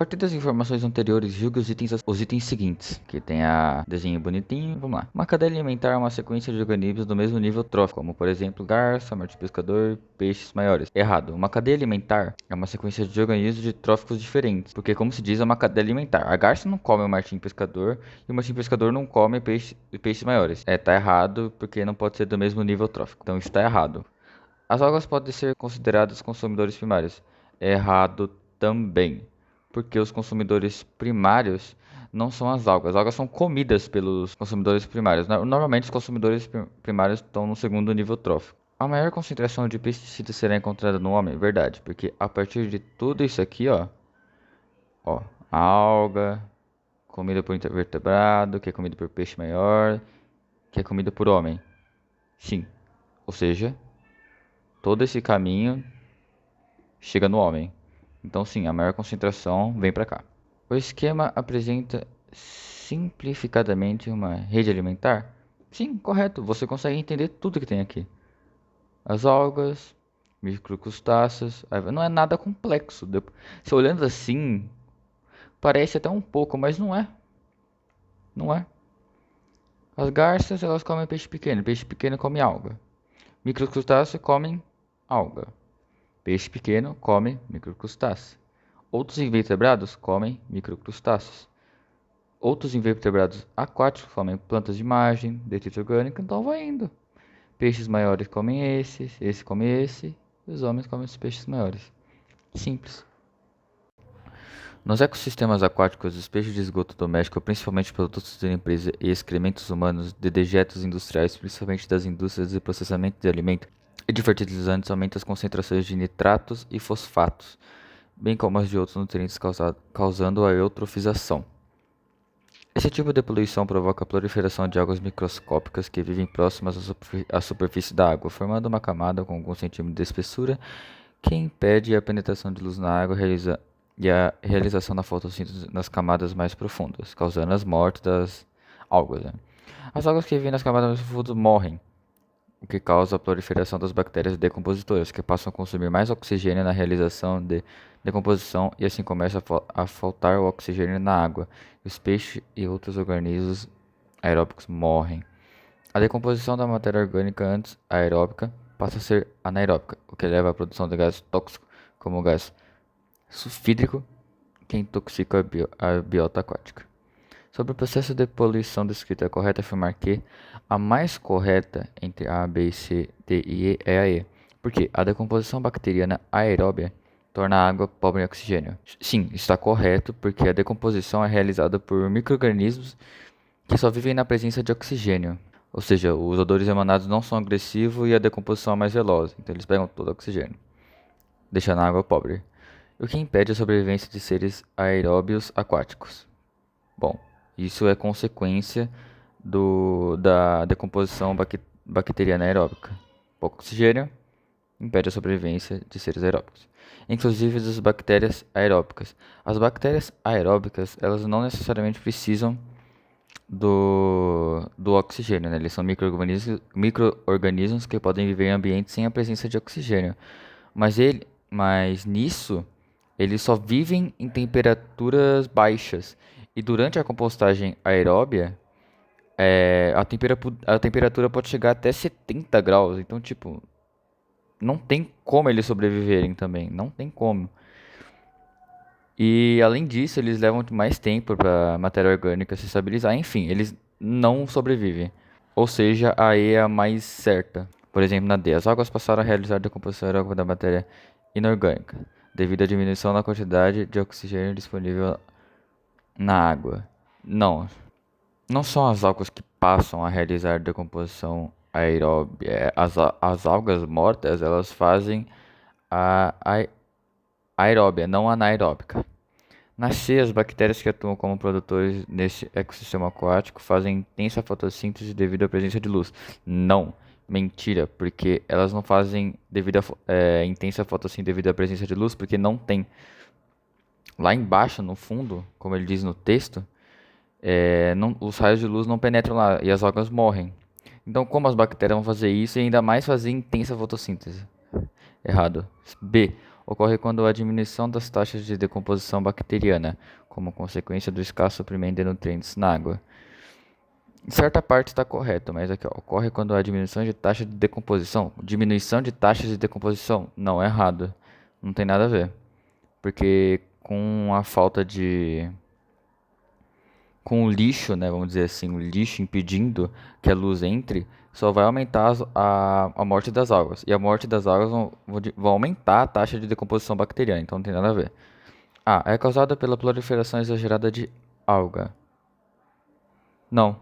partir das informações anteriores, julgue os itens seguintes, que tem a desenho bonitinho, vamos lá. Uma cadeia alimentar é uma sequência de organismos do mesmo nível trófico, como por exemplo garça, martim pescador, peixes maiores. Errado. Uma cadeia alimentar é uma sequência de organismos de tróficos diferentes, porque como se diz, é uma cadeia alimentar. A garça não come o martim pescador e o martim pescador não come peixes maiores. Tá errado, porque não pode ser do mesmo nível trófico. Então está errado. As algas podem ser consideradas consumidores primários. Errado também, porque os consumidores primários não são as algas. As algas são comidas pelos consumidores primários. Normalmente os consumidores primários estão no segundo nível trófico. A maior concentração de pesticidas será encontrada no homem, verdade, porque a partir de tudo isso aqui, ó, alga, comida por invertebrado, que é comida por peixe maior, que é comida por homem. Sim, ou seja, todo esse caminho chega no homem. Então sim, a maior concentração vem para cá. O esquema apresenta simplificadamente uma rede alimentar? Sim, correto. Você consegue entender tudo que tem aqui. As algas, microcrustáceos, não é nada complexo. Se olhando assim, parece até um pouco, mas não é. Não é. As garças, elas comem peixe pequeno come alga. Microcrustáceos comem alga. Peixe pequeno come microcrustáceos. Outros invertebrados comem microcrustáceos. Outros invertebrados aquáticos comem plantas de margem, detrito orgânico, então vai indo. Peixes maiores comem esse come esse, e os homens comem os peixes maiores. Simples. Nos ecossistemas aquáticos, os peixes de esgoto doméstico, principalmente produtos de limpeza e excrementos humanos, de dejetos industriais, principalmente das indústrias de processamento de alimentos e de fertilizantes, aumentam as concentrações de nitratos e fosfatos, bem como as de outros nutrientes causando a eutrofização. Esse tipo de poluição provoca a proliferação de algas microscópicas que vivem próximas à superfície da água, formando uma camada com alguns centímetros de espessura que impede a penetração de luz na água e a realização da fotossíntese nas camadas mais profundas, causando as mortes das algas. Né? As algas que vivem nas camadas mais profundas morrem, o que causa a proliferação das bactérias decompositoras, que passam a consumir mais oxigênio na realização de decomposição e assim começa a faltar o oxigênio na água. Os peixes e outros organismos aeróbicos morrem. A decomposição da matéria orgânica antes aeróbica passa a ser anaeróbica, o que leva à produção de gases tóxicos, como o gás sulfídrico, que intoxica a biota aquática. Sobre o processo de poluição descrito, é correto afirmar que a mais correta entre A, B, C, D e E é a E, porque a decomposição bacteriana aeróbia torna a água pobre em oxigênio. Sim, está correto, porque a decomposição é realizada por micro-organismos que só vivem na presença de oxigênio. Ou seja, os odores emanados não são agressivos e a decomposição é mais veloz, então eles pegam todo o oxigênio, deixando a água pobre. O que impede a sobrevivência de seres aeróbios aquáticos? Bom, isso é consequência da decomposição bacteriana aeróbica. Pouco oxigênio impede a sobrevivência de seres aeróbicos, inclusive das bactérias aeróbicas. As bactérias aeróbicas, elas não necessariamente precisam do oxigênio, né? Eles são micro-organismos que podem viver em ambientes sem a presença de oxigênio. Mas nisso, eles só vivem em temperaturas baixas. E durante a compostagem aeróbia, a temperatura pode chegar até 70 graus. Então, tipo, não tem como eles sobreviverem também. Não tem como. E além disso, eles levam mais tempo para a matéria orgânica se estabilizar. Enfim, eles não sobrevivem. Ou seja, a E é a mais certa. Por exemplo, na D, as algas passaram a realizar a decomposição aeróbica da matéria inorgânica, devido à diminuição na quantidade de oxigênio disponível na água. Não são as algas que passam a realizar decomposição aeróbia. As algas mortas, elas fazem a aeróbia, não anaeróbica. Na C, as bactérias que atuam como produtores nesse ecossistema aquático fazem intensa fotossíntese devido à presença de luz. Não, mentira, porque elas não fazem intensa fotossíntese devido à presença de luz, porque não tem. Lá embaixo, no fundo, como ele diz no texto, os raios de luz não penetram lá e as algas morrem. Então, como as bactérias vão fazer isso e ainda mais fazer intensa fotossíntese? Errado. B. ocorre quando a diminuição das taxas de decomposição bacteriana, como consequência do escasso suprimento de nutrientes na água. Em certa parte está correto, mas aqui ó, ocorre quando a diminuição de taxa de decomposição. Diminuição de taxas de decomposição? Não, é errado. Não tem nada a ver. Porque com a falta de com o lixo, né, vamos dizer assim, o lixo impedindo que a luz entre, só vai aumentar a morte das algas. E a morte das algas vão aumentar a taxa de decomposição bacteriana, então não tem nada a ver. Ah, é causada pela proliferação exagerada de alga. Não.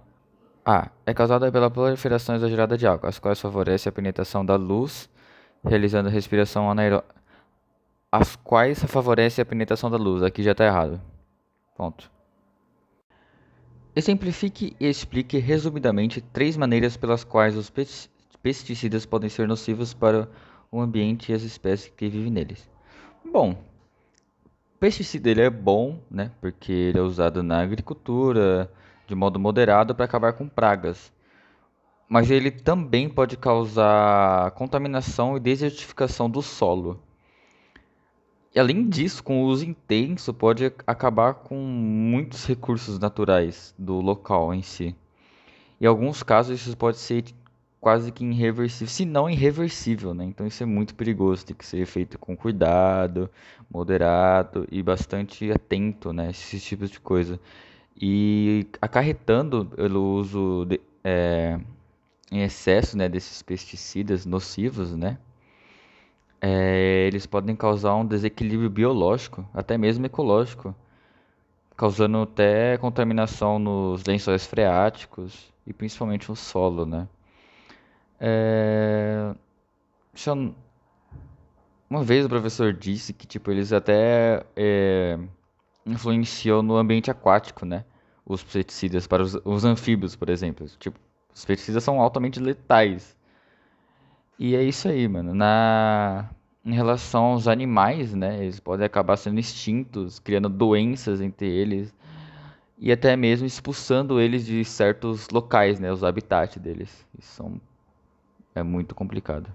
Ah, é causada pela proliferação exagerada de algas, as quais favorecem a penetração da luz, realizando respiração anaeróbica. As quais favorecem a penetração da luz. Aqui já está errado. Ponto. Exemplifique e explique resumidamente 3 maneiras pelas quais os pesticidas podem ser nocivos para o ambiente e as espécies que vivem neles. Bom, o pesticida ele é bom, né, porque ele é usado na agricultura de modo moderado para acabar com pragas. Mas ele também pode causar contaminação e desertificação do solo. E além disso, com o uso intenso, pode acabar com muitos recursos naturais do local em si. Em alguns casos, isso pode ser quase que irreversível, se não irreversível, né? Então isso é muito perigoso, tem que ser feito com cuidado, moderado e bastante atento, né? Esses tipos de coisa. E acarretando pelo uso em excesso, né, desses pesticidas nocivos, né? Eles podem causar um desequilíbrio biológico, até mesmo ecológico, causando até contaminação nos lençóis freáticos e principalmente no solo, né? É... deixa eu- Uma vez o professor disse que tipo eles até influenciam no ambiente aquático, né? Os pesticidas para os anfíbios, por exemplo. Tipo, os pesticidas são altamente letais. E é isso aí, mano. Em relação aos animais, né? Eles podem acabar sendo extintos, criando doenças entre eles e até mesmo expulsando eles de certos locais, né? Os habitats deles. É muito complicado.